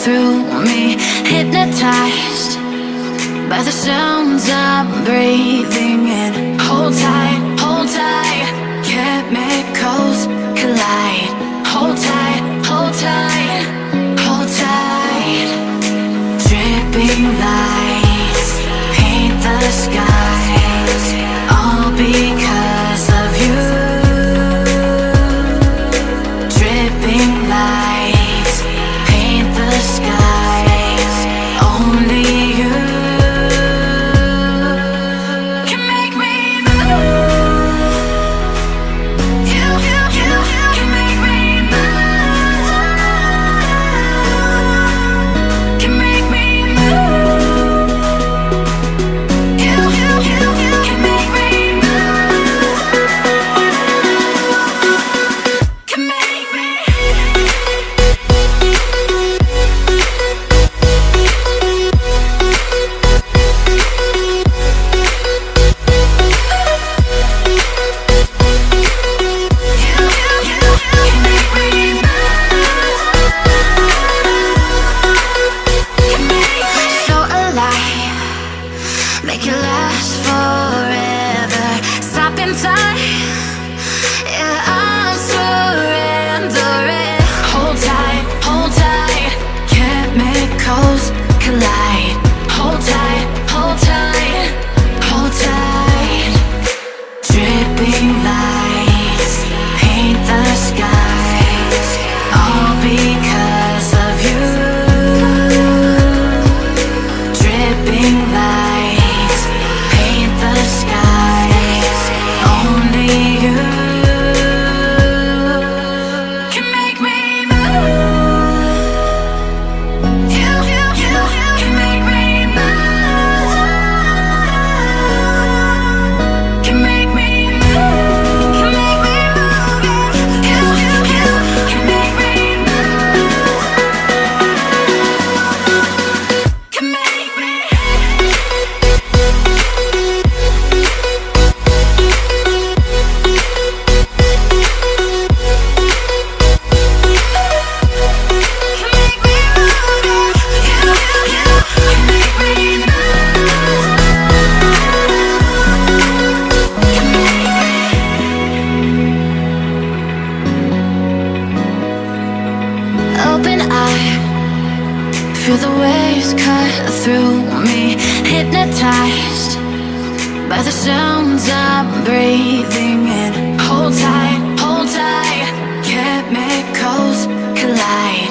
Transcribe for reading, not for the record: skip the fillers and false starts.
through me, hypnotized by the sounds I'm breathing in. Hold tight, chemicals collide. Hold tight, hold tight, hold tight. Dripping lights paint the skies, all because of you. Dripping lights paint the skies, only you can make me move. You can make me move. Can make me move. You can make me move. Can make me. So alive, make it last forever. Stop in time, yeah, I'm surrendering. Hold tight, chemicals collide. Hold tight, hold tight, hold tight. Dripping lights paint the skies, all because of you. Dripping lights paint the skies, only you can make me move. You can make me move. Can make me move. Can make me move. You can make me move. Can make me. Open eye, feel the waves cut through me, hypnotized by the sounds I'm breathing in. Hold tight, chemicals collide.